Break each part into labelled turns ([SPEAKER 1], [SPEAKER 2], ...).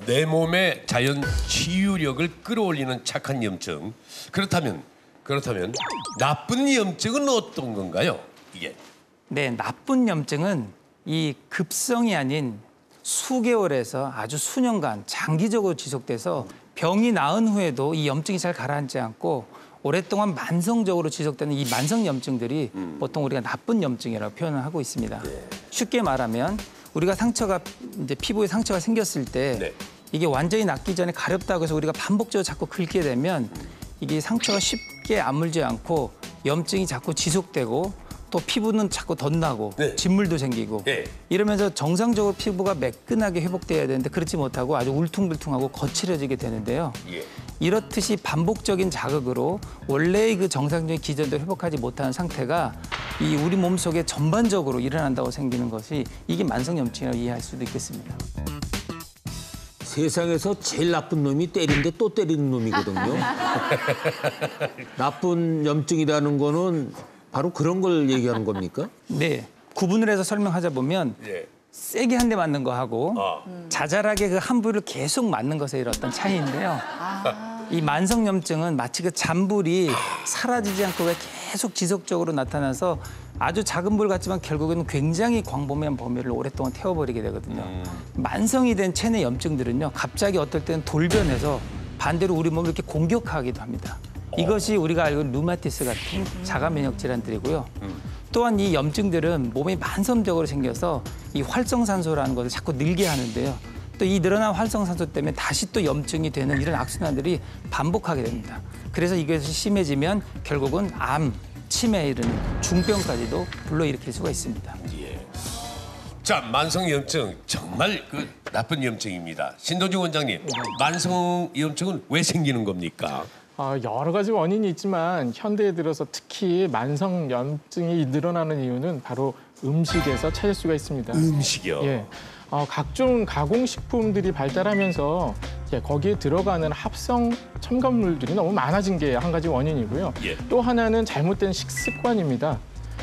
[SPEAKER 1] 내 몸의 자연 치유력을 끌어올리는 착한 염증. 그렇다면 나쁜 염증은 어떤 건가요? 이게.
[SPEAKER 2] 네, 나쁜 염증은 이 급성이 아닌 수개월에서 아주 수년간 장기적으로 지속돼서 병이 나은 후에도 이 염증이 잘 가라앉지 않고 오랫동안 만성적으로 지속되는 이 만성 염증들이 보통 우리가 나쁜 염증이라고 표현을 하고 있습니다. 쉽게 말하면 우리가 이제 피부에 상처가 생겼을 때 이게 완전히 낫기 전에 가렵다고 해서 우리가 반복적으로 자꾸 긁게 되면 이게 상처가 쉽게 아물지 않고 염증이 자꾸 지속되고 또 피부는 자꾸 덧나고 진물도 생기고 이러면서 정상적으로 피부가 매끈하게 회복돼야 되는데 그렇지 못하고 아주 울퉁불퉁하고 거칠어지게 되는데요. 이렇듯이 반복적인 자극으로 원래의 그 정상적인 기전도 회복하지 못하는 상태가 이 우리 몸속에 전반적으로 일어난다고 생기는 것이 이게 만성염증이라고 이해할 수도 있겠습니다.
[SPEAKER 3] 세상에서 제일 나쁜 놈이 때리는데 또 때리는 놈이거든요. 나쁜 염증이라는 거는 바로 그런 걸 얘기하는 겁니까?
[SPEAKER 2] 네. 구분을 해서 설명하자 보면 세게 한 대 맞는 거하고 자잘하게 그 한 부위를 계속 맞는 것의 어떤 차이인데요. 이 만성염증은 마치 그 잔불이 사라지지 않고 계속 지속적으로 나타나서 아주 작은 불 같지만 결국에는 굉장히 광범위한 범위를 오랫동안 태워버리게 되거든요. 만성이 된 체내 염증들은요. 갑자기 어떨 때는 돌변해서 반대로 우리 몸을 이렇게 공격하기도 합니다. 이것이 우리가 알고 있는 루마티스 같은 자가 면역 질환들이고요. 또한 이 염증들은 몸에 만성적으로 생겨서 이 활성산소라는 것을 자꾸 늘게 하는데요. 또 이 늘어난 활성산소 때문에 다시 또 염증이 되는 이런 악순환들이 반복하게 됩니다. 그래서 이것이 심해지면 결국은 암, 치매에 이르는 중병까지도 불러일으킬 수가 있습니다.
[SPEAKER 1] 자, 만성염증 정말 그 나쁜 염증입니다. 신도중 원장님, 만성염증은 왜 생기는 겁니까?
[SPEAKER 4] 여러 가지 원인이 있지만 현대에 들어서 특히 만성염증이 늘어나는 이유는 바로 음식에서 찾을 수가 있습니다.
[SPEAKER 1] 음식이요?
[SPEAKER 4] 예. 각종 가공식품들이 발달하면서 거기에 들어가는 합성 첨가물들이 너무 많아진 게 한 가지 원인이고요. 또 하나는 잘못된 식습관입니다.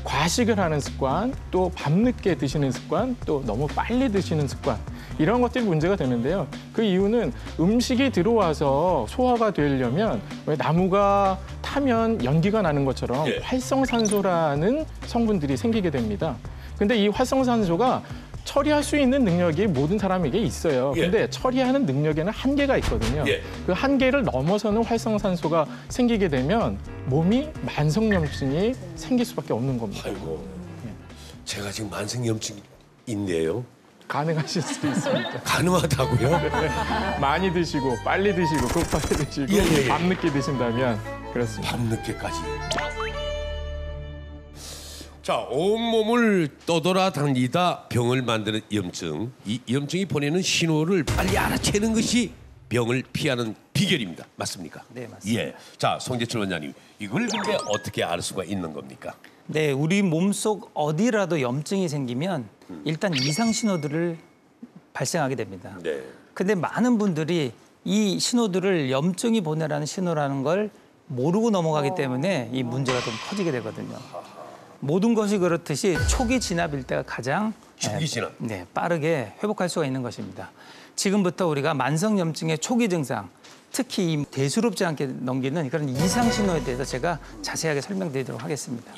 [SPEAKER 4] 과식을 하는 습관, 또 밤늦게 드시는 습관, 또 너무 빨리 드시는 습관 이런 것들이 문제가 되는데요. 그 이유는 음식이 들어와서 소화가 되려면 왜 나무가 타면 연기가 나는 것처럼 활성산소라는 성분들이 생기게 됩니다. 근데 이 활성산소가 처리할 수 있는 능력이 모든 사람에게 있어요. 근데 처리하는 능력에는 한계가 있거든요. 그 한계를 넘어서는 활성산소가 생기게 되면 몸이 만성염증이 생길 수밖에 없는 겁니다.
[SPEAKER 1] 아이고, 제가 지금 만성염증인데요.
[SPEAKER 4] 가능하실 수도 있습니다.
[SPEAKER 1] 가능하다고요?
[SPEAKER 4] 많이 드시고 빨리 드시고 급하게 드시고 밤늦게 드신다면 그렇습니다.
[SPEAKER 1] 밤늦게까지. 자, 온몸을 떠돌아다니다 병을 만드는 염증. 이 염증이 보내는 신호를 빨리 알아채는 것이 병을 피하는 비결입니다. 맞습니까?
[SPEAKER 2] 네, 맞습니다.
[SPEAKER 1] 자, 송재철 원장님, 이걸 근데 어떻게 알 수가 있는 겁니까?
[SPEAKER 2] 네, 우리 몸속 어디라도 염증이 생기면 일단 이상 신호들을 발생하게 됩니다. 근데 많은 분들이 이 신호들을 염증이 보내라는 신호라는 걸 모르고 넘어가기 때문에 이 문제가 좀 커지게 되거든요. 모든 것이 그렇듯이 초기 진압일 때가 가장 빠르게 회복할 수가 있는 것입니다. 지금부터 우리가 만성염증의 초기 증상, 특히 이 대수롭지 않게 넘기는 그런 이상 신호에 대해서 제가 자세하게 설명드리도록 하겠습니다.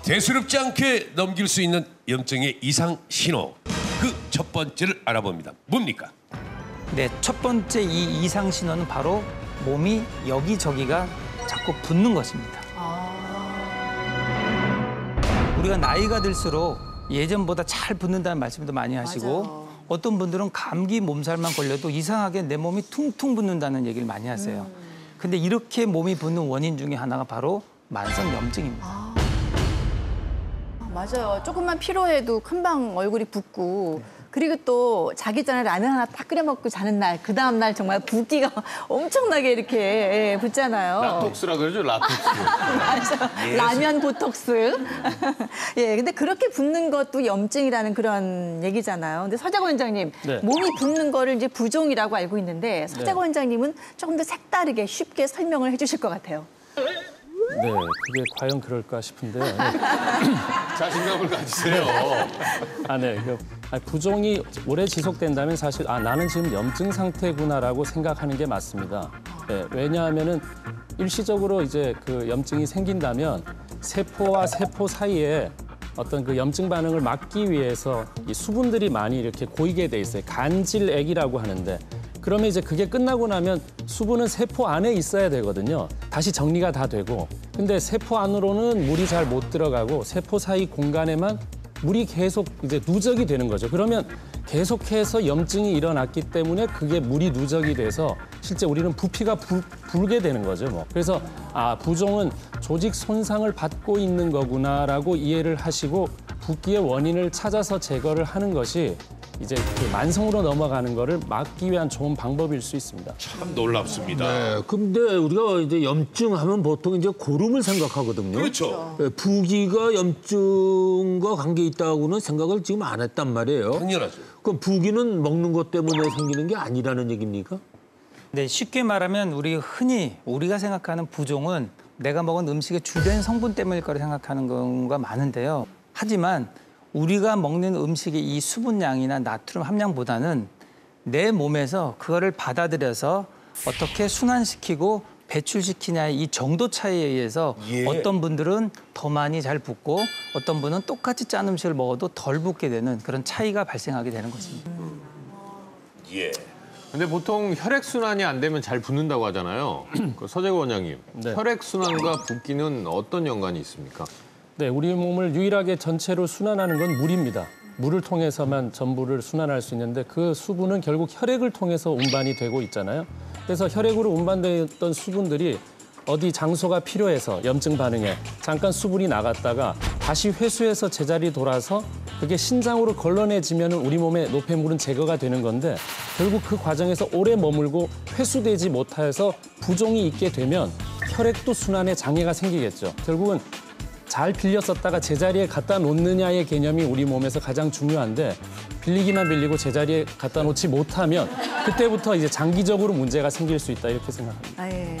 [SPEAKER 1] 대수롭지 않게 넘길 수 있는 염증의 이상 신호. 그 첫 번째를 알아봅니다. 뭡니까?
[SPEAKER 2] 네, 첫 번째 이 이상 신호는 바로 몸이 여기저기가 자꾸 붓는 것입니다. 우리가 나이가 들수록 예전보다 잘 붓는다는 말씀도 많이 하시고 어떤 분들은 감기 몸살만 걸려도 이상하게 내 몸이 퉁퉁 붓는다는 얘기를 많이 하세요. 근데 이렇게 몸이 붓는 원인 중에 하나가 바로 만성염증입니다.
[SPEAKER 5] 맞아요. 조금만 피로해도 금방 얼굴이 붓고 그리고 또 자기 전에 라면 하나 딱 끓여 먹고 자는 날, 그 다음 날 정말 붓기가 엄청나게 이렇게 붓잖아요.
[SPEAKER 3] 라톡스라 그러죠, 라톡스.
[SPEAKER 5] 맞아. 라면 보톡스. 근데 그렇게 붓는 것도 염증이라는 그런 얘기잖아요. 근데 서재거 원장님, 몸이 붓는 거를 이제 부종이라고 알고 있는데 서재거 원장님은 조금 더 색다르게 쉽게 설명을 해주실 것 같아요.
[SPEAKER 6] 네, 그게 과연 그럴까 싶은데요. 네.
[SPEAKER 1] 자신감을 가지세요.
[SPEAKER 6] 네. 부종이 오래 지속된다면 사실 나는 지금 염증 상태구나라고 생각하는 게 맞습니다. 네, 왜냐하면은 일시적으로 이제 그 염증이 생긴다면 세포와 세포 사이에 어떤 그 염증 반응을 막기 위해서 이 수분들이 많이 이렇게 고이게 돼 있어요. 간질액이라고 하는데 그러면 이제 그게 끝나고 나면 수분은 세포 안에 있어야 되거든요. 다시 정리가 다 되고. 근데 세포 안으로는 물이 잘 못 들어가고 세포 사이 공간에만 물이 계속 이제 누적이 되는 거죠. 그러면 계속해서 염증이 일어났기 때문에 그게 물이 누적이 돼서 실제 우리는 부피가 불게 되는 거죠. 뭐. 그래서 부종은 조직 손상을 받고 있는 거구나라고 이해를 하시고 붓기의 원인을 찾아서 제거를 하는 것이 이제 그 만성으로 넘어가는 거를 막기 위한 좋은 방법일 수 있습니다.
[SPEAKER 1] 참 놀랍습니다.
[SPEAKER 3] 네, 근데 우리가 이제 염증 하면 보통 이제 고름을 생각하거든요.
[SPEAKER 1] 그렇죠.
[SPEAKER 3] 네, 부기가 염증과 관계 있다고는 생각을 지금 안 했단 말이에요.
[SPEAKER 1] 당연하죠.
[SPEAKER 3] 그럼 부기는 먹는 것 때문에 생기는 게 아니라는 얘기입니까?
[SPEAKER 2] 네, 쉽게 말하면 우리가 생각하는 부종은 내가 먹은 음식의 주된 성분 때문일 거라 생각하는 경우가 많은데요. 하지만 우리가 먹는 음식의 이 수분량이나 나트륨 함량보다는 내 몸에서 그거를 받아들여서 어떻게 순환시키고 배출시키냐의 이 정도 차이에 의해서 어떤 분들은 더 많이 잘 붓고 어떤 분은 똑같이 짠 음식을 먹어도 덜 붓게 되는 그런 차이가 발생하게 되는 것입니다.
[SPEAKER 1] 예.
[SPEAKER 7] 근데 보통 혈액순환이 안 되면 잘 붓는다고 하잖아요. 그 서재구 원장님,
[SPEAKER 6] 네.
[SPEAKER 7] 혈액순환과 붓기는 어떤 연관이 있습니까?
[SPEAKER 6] 네, 우리 몸을 유일하게 전체로 순환하는 건 물입니다. 물을 통해서만 전부를 순환할 수 있는데 그 수분은 결국 혈액을 통해서 운반이 되고 있잖아요. 그래서 혈액으로 운반되었던 수분들이 어디 장소가 필요해서 염증 반응에 잠깐 수분이 나갔다가 다시 회수해서 제자리 돌아서 그게 신장으로 걸러내지면 우리 몸의 노폐물은 제거가 되는 건데 결국 그 과정에서 오래 머물고 회수되지 못해서 부종이 있게 되면 혈액도 순환에 장애가 생기겠죠. 결국은 잘 빌려 썼다가 제자리에 갖다 놓느냐의 개념이 우리 몸에서 가장 중요한데 빌리기만 빌리고 제자리에 갖다 놓지 못하면 그때부터 이제 장기적으로 문제가 생길 수 있다 이렇게 생각합니다.
[SPEAKER 5] 예.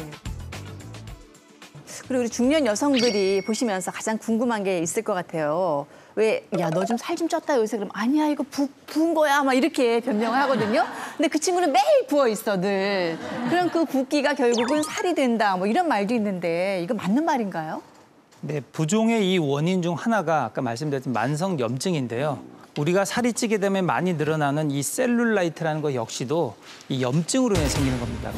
[SPEAKER 5] 그리고 우리 중년 여성들이 보시면서 가장 궁금한 게 있을 것 같아요. 왜, 야, 너 좀 살 좀 쪘다 요새 그럼 아니야, 이거 부은 거야. 막 이렇게 변명을 하거든요. 근데 그 친구는 매일 부어 있어, 늘. 그럼 그 붓기가 결국은 살이 된다. 뭐 이런 말도 있는데 이거 맞는 말인가요?
[SPEAKER 2] 네, 부종의 이 원인 중 하나가 아까 말씀드렸던 만성 염증인데요. 우리가 살이 찌게 되면 많이 늘어나는 이 셀룰라이트라는 것 역시도 이 염증으로 인해 생기는 겁니다.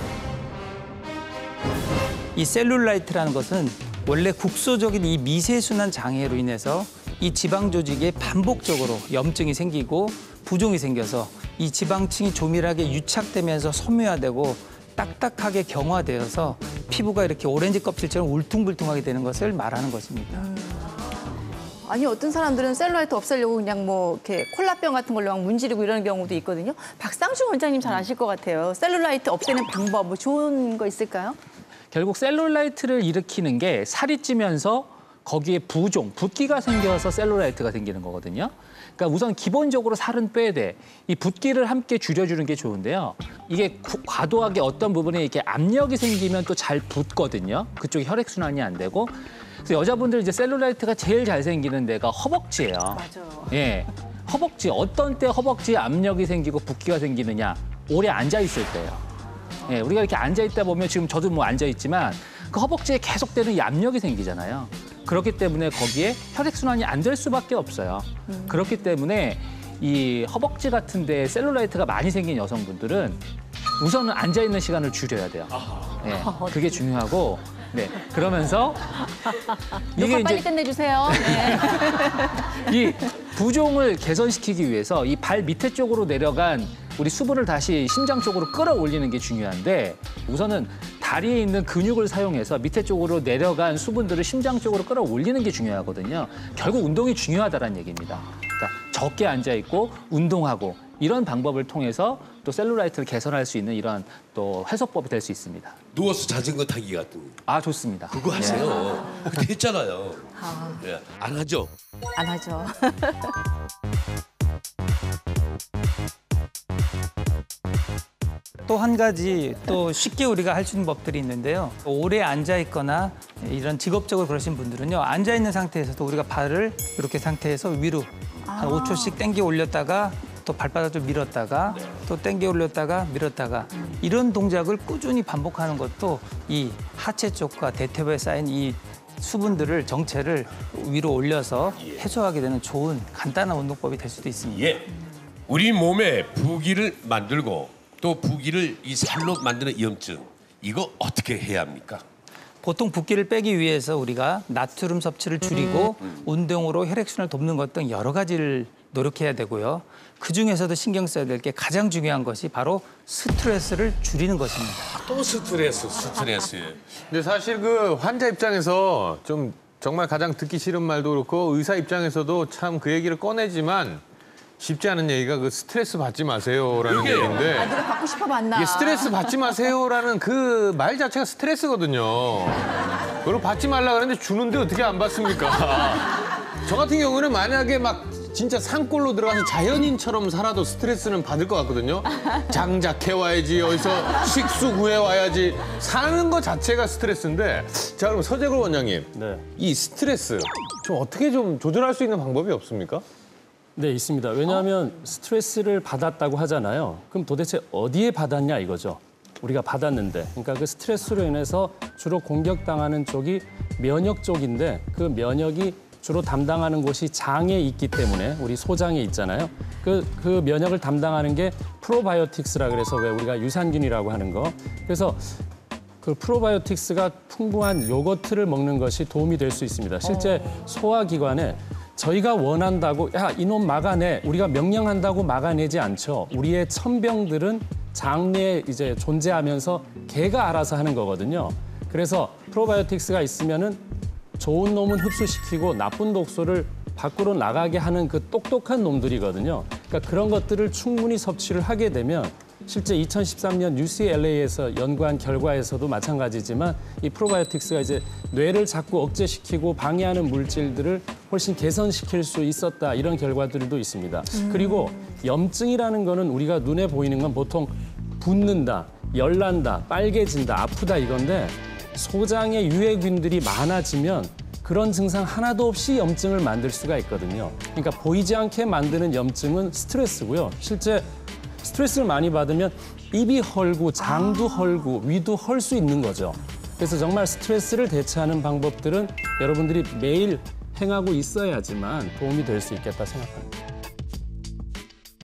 [SPEAKER 2] 이 셀룰라이트라는 것은 원래 국소적인 이 미세순환 장애로 인해서 이 지방 조직에 반복적으로 염증이 생기고 부종이 생겨서 이 지방층이 조밀하게 유착되면서 섬유화되고 딱딱하게 경화되어서 피부가 이렇게 오렌지 껍질처럼 울퉁불퉁하게 되는 것을 말하는 것입니다.
[SPEAKER 5] 아니 어떤 사람들은 셀룰라이트 없애려고 그냥 뭐 이렇게 콜라병 같은 걸로 막 문지르고 이러는 경우도 있거든요. 박상준 원장님 잘 아실 것 같아요. 셀룰라이트 없애는 방법 뭐 좋은 거 있을까요?
[SPEAKER 8] 결국 셀룰라이트를 일으키는 게 살이 찌면서 거기에 부종, 붓기가 생겨서 셀룰라이트가 생기는 거거든요. 그러니까 우선 기본적으로 살은 빼야 돼. 이 붓기를 함께 줄여주는 게 좋은데요. 이게 과도하게 어떤 부분에 이렇게 압력이 생기면 또 잘 붓거든요. 그쪽에 혈액순환이 안 되고. 그래서 여자분들 이제 셀룰라이트가 제일 잘 생기는 데가 허벅지예요.
[SPEAKER 5] 맞아요.
[SPEAKER 8] 예, 허벅지. 어떤 때 허벅지에 압력이 생기고 붓기가 생기느냐. 오래 앉아 있을 때예요. 예, 우리가 이렇게 앉아 있다 보면 지금 저도 뭐 앉아 있지만 그 허벅지에 계속되는 이 압력이 생기잖아요. 그렇기 때문에 거기에 혈액순환이 안 될 수밖에 없어요. 그렇기 때문에 이 허벅지 같은 데 셀룰라이트가 많이 생긴 여성분들은 우선은 앉아 있는 시간을 줄여야 돼요. 예, 그게 중요하고 네, 그러면서
[SPEAKER 5] 녹화 빨리 끝내주세요. 네.
[SPEAKER 8] 이 부종을 개선시키기 위해서 이 발 밑에 쪽으로 내려간 우리 수분을 다시 심장 쪽으로 끌어올리는 게 중요한데 우선은 다리에 있는 근육을 사용해서 밑에 쪽으로 내려간 수분들을 심장 쪽으로 끌어올리는 게 중요하거든요. 결국 운동이 중요하다는 얘기입니다. 그러니까 적게 앉아 있고 운동하고 이런 방법을 통해서 또 셀룰라이트를 개선할 수 있는 이런 또 해소법이 될 수 있습니다.
[SPEAKER 1] 누워서 자전거 타기 같은 거.
[SPEAKER 8] 아, 좋습니다.
[SPEAKER 1] 그거 하세요. 그렇게 했잖아요. 예, 안 하죠?
[SPEAKER 5] 안 하죠.
[SPEAKER 2] 또 한 가지 또 쉽게 우리가 할 수 있는 법들이 있는데요. 오래 앉아 있거나 이런 직업적으로 그러신 분들은요. 앉아 있는 상태에서도 우리가 발을 이렇게 상태에서 위로 한 5초씩 당겨 올렸다가 또 발바닥 좀 밀었다가 또 당겨 올렸다가 밀었다가 이런 동작을 꾸준히 반복하는 것도 이 하체 쪽과 대퇴부에 쌓인 이 수분들을 정체를 위로 올려서 해소하게 되는 좋은 간단한 운동법이 될 수도 있습니다.
[SPEAKER 1] 예. 우리 몸에 부기를 만들고 또 부기를 이 살로 만드는 염증 이거 어떻게 해야 합니까?
[SPEAKER 2] 보통 붓기를 빼기 위해서 우리가 나트륨 섭취를 줄이고 운동으로 혈액순환을 돕는 것 등 여러 가지를 노력해야 되고요. 그중에서도 신경 써야 될 게 가장 중요한 것이 바로 스트레스를 줄이는 것입니다.
[SPEAKER 1] 또 스트레스.
[SPEAKER 7] 근데 사실 그 환자 입장에서 좀 정말 가장 듣기 싫은 말도 그렇고 의사 입장에서도 참 그 얘기를 꺼내지만 쉽지 않은 얘기가 그 스트레스 받지 마세요라는 얘기인데
[SPEAKER 5] 누가 받고 싶어 봤나?
[SPEAKER 7] 이게 스트레스 받지 마세요라는 그 말 자체가 스트레스거든요. 그걸 받지 말라 그러는데 주는데 어떻게 안 받습니까? 저 같은 경우는 만약에 막 진짜 산골로 들어가서 자연인처럼 살아도 스트레스는 받을 것 같거든요. 장작해와야지, 어디서 식수 구해와야지. 사는 것 자체가 스트레스인데. 자, 그럼 서재걸 원장님.
[SPEAKER 6] 네.
[SPEAKER 7] 이 스트레스 좀 어떻게 좀 조절할 수 있는 방법이 없습니까?
[SPEAKER 6] 네, 있습니다. 왜냐하면 스트레스를 받았다고 하잖아요. 그럼 도대체 어디에 받았냐 이거죠. 우리가 받았는데. 그러니까 그 스트레스로 인해서 주로 공격당하는 쪽이 면역 쪽인데 그 면역이 주로 담당하는 곳이 장에 있기 때문에 우리 소장에 있잖아요. 그 면역을 담당하는 게 프로바이오틱스라 그래서 왜 우리가 유산균이라고 하는 거. 그래서 그 프로바이오틱스가 풍부한 요거트를 먹는 것이 도움이 될 수 있습니다. 실제 소화기관에 저희가 원한다고 야 이놈 막아내 우리가 명령한다고 막아내지 않죠. 우리의 천병들은 장내에 이제 존재하면서 개가 알아서 하는 거거든요. 그래서 프로바이오틱스가 있으면은 좋은 놈은 흡수시키고 나쁜 독소를 밖으로 나가게 하는 그 똑똑한 놈들이거든요. 그러니까 그런 것들을 충분히 섭취를 하게 되면 실제 2013년 UCLA에서 연구한 결과에서도 마찬가지지만 이 프로바이오틱스가 이제 뇌를 자꾸 억제시키고 방해하는 물질들을 훨씬 개선시킬 수 있었다 이런 결과들도 있습니다. 그리고 염증이라는 거는 우리가 눈에 보이는 건 보통 붓는다, 열난다, 빨개진다, 아프다 이건데 소장에 유해균들이 많아지면 그런 증상 하나도 없이 염증을 만들 수가 있거든요. 그러니까 보이지 않게 만드는 염증은 스트레스고요. 실제 스트레스를 많이 받으면 입이 헐고 장도 헐고 위도 헐 수 있는 거죠. 그래서 정말 스트레스를 대처하는 방법들은 여러분들이 매일 행하고 있어야지만 도움이 될 수 있겠다 생각합니다.